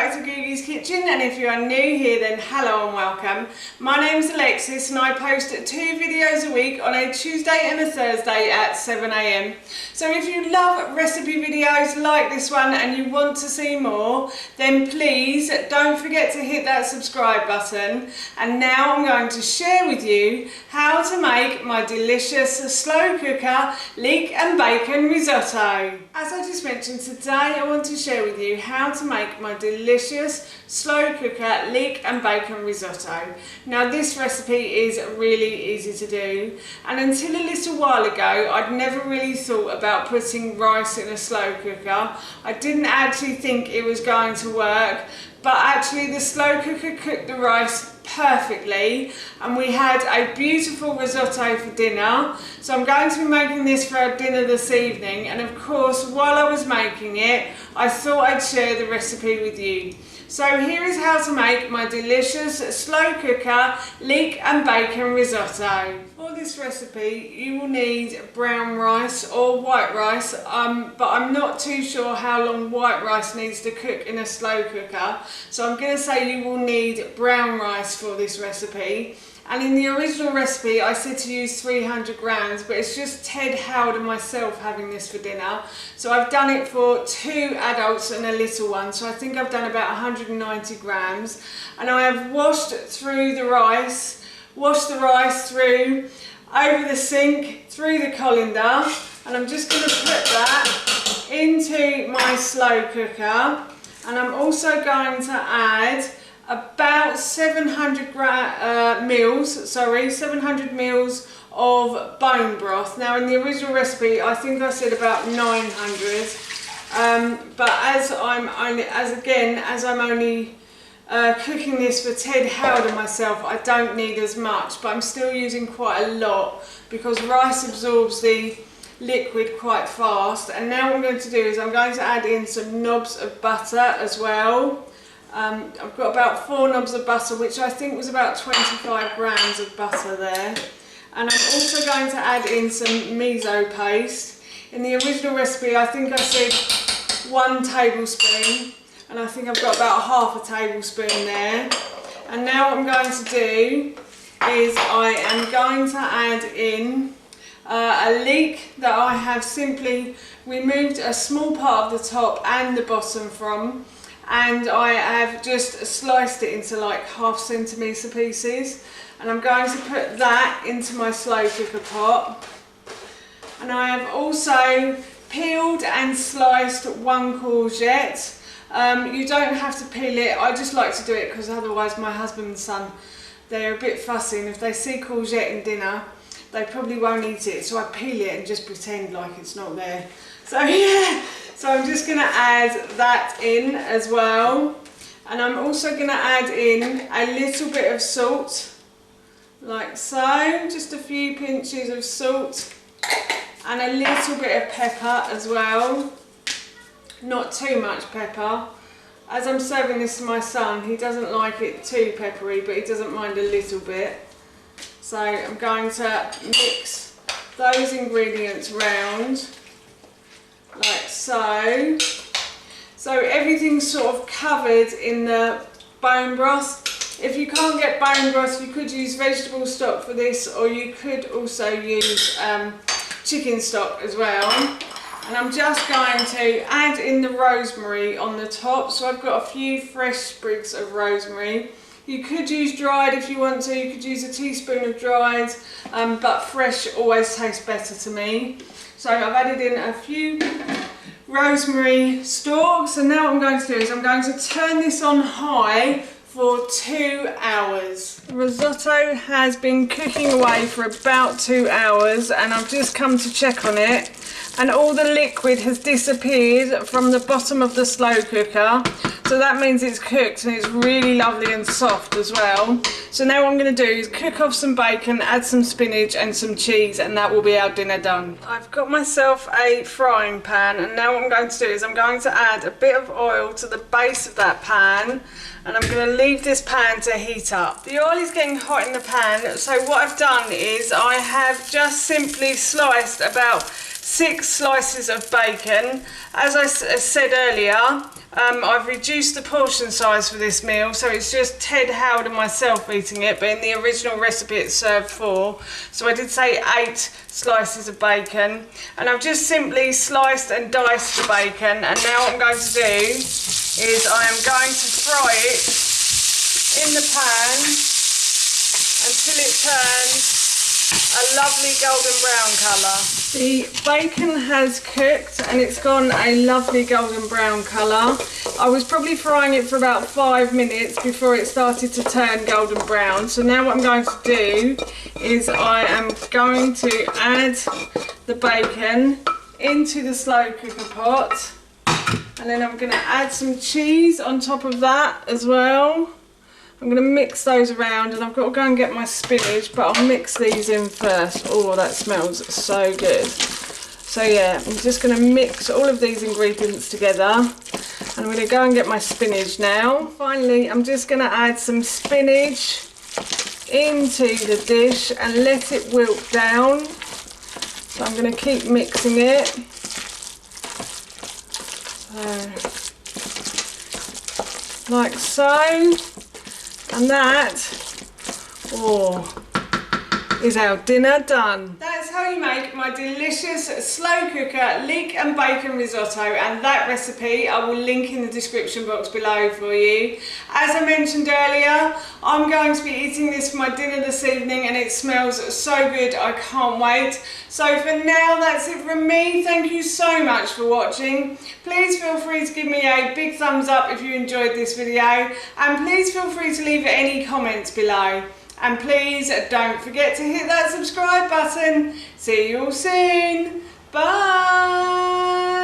back to Googie's Kitchen, and if you are new here then hello and welcome. My name is Alexis and I post 2 videos a week on a Tuesday and a Thursday at 7 AM. So if you love recipe videos like this one and you want to see more, then please don't forget to hit that subscribe button. And now I'm going to share with you how to make my delicious slow cooker leek and bacon risotto. As I just mentioned, today I want to share with you how to make my delicious slow cooker leek and bacon risotto. Now this recipe is really easy to do, and until a little while ago I'd never really thought about putting rice in a slow cooker. I didn't actually think it was going to work, but actually the slow cooker cooked the rice perfectly and we had a beautiful risotto for dinner. So I'm going to be making this for our dinner this evening, and of course while I was making it I thought I'd share the recipe with you. So here is how to make my delicious slow cooker leek and bacon risotto. For this recipe you will need brown rice or white rice, but I'm not too sure how long white rice needs to cook in a slow cooker, so I'm going to say you will need brown rice for this recipe. And in the original recipe I said to use 300 grams, but it's just Ted, Howard and myself having this for dinner. So I've done it for 2 adults and a little one, so I think I've done about 190 grams. And I have washed through the rice, washed the rice through, over the sink, through the colander, and I'm just going to put that into my slow cooker. And I'm also going to add about 700 mils of bone broth. Now in the original recipe I think I said about 900, but as I'm only cooking this for Ted, Howard and myself, I don't need as much, but I'm still using quite a lot because rice absorbs the liquid quite fast. And now what I'm going to do is I'm going to add in some knobs of butter as well. I've got about 4 knobs of butter, which I think was about 25 grams of butter there. And I'm also going to add in some miso paste. In the original recipe I think I said 1 tablespoon, and I think I've got about half a tablespoon there. And now what I'm going to do is I am going to add in a leek that I have simply removed a small part of the top and the bottom from, and I have just sliced it into like 1/2 centimetre pieces, and I'm going to put that into my slow cooker pot. And I have also peeled and sliced 1 courgette. You don't have to peel it, I just like to do it because otherwise my husband and son, they're a bit fussy, and if they see courgette in dinner they probably won't eat it, so I peel it and just pretend like it's not there. So yeah, so I'm just going to add that in as well, and I'm also going to add in a little bit of salt, like so, just a few pinches of salt, and a little bit of pepper as well, not too much pepper. As I'm serving this to my son, he doesn't like it too peppery, but he doesn't mind a little bit. So I'm going to mix those ingredients round like so. So everything's sort of covered in the bone broth. If you can't get bone broth, you could use vegetable stock for this, or you could also use chicken stock as well. And I'm just going to add in the rosemary on the top. So I've got a few fresh sprigs of rosemary. You could use dried if you want to, you could use a teaspoon of dried, but fresh always tastes better to me. So I've added in a few rosemary stalks, and now what I'm going to do is I'm going to turn this on high for 2 hours. The risotto has been cooking away for about 2 hours, and I've just come to check on it, and all the liquid has disappeared from the bottom of the slow cooker. So that means it's cooked and it's really lovely and soft as well. So now what I'm going to do is cook off some bacon, add some spinach and some cheese, and that will be our dinner done. I've got myself a frying pan, and now what I'm going to do is I'm going to add a bit of oil to the base of that pan, and I'm going to leave this pan to heat up. The oil is getting hot in the pan, so what I've done is I have just simply sliced about 6 slices of bacon. As I said earlier, I've reduced the portion size for this meal, so it's just Ted, Howard and myself eating it, but in the original recipe it served 4. So I did say 8 slices of bacon, and I've just simply sliced and diced the bacon, and now what I'm going to do is I am going to fry it in the pan until it turns a lovely golden brown colour. The bacon has cooked and it's gone a lovely golden brown colour. I was probably frying it for about 5 minutes before it started to turn golden brown. So now what I'm going to do is I am going to add the bacon into the slow cooker pot, and then I'm going to add some cheese on top of that as well. I'm going to mix those around, and I've got to go and get my spinach, but I'll mix these in first. Oh, that smells so good. So yeah, I'm just going to mix all of these ingredients together, and I'm going to go and get my spinach now. Finally, I'm just going to add some spinach into the dish and let it wilt down. So I'm going to keep mixing it. So, like so. And that, is our dinner done. That's how you make my delicious slow cooker leek and bacon risotto, and that recipe I will link in the description box below for you. As I mentioned earlier, I'm going to be eating this for my dinner this evening, and it smells so good, I can't wait. So for now, that's it from me. Thank you so much for watching. Please feel free to give me a big thumbs up if you enjoyed this video, and please feel free to leave any comments below. And please don't forget to hit that subscribe button. See you all soon. Bye.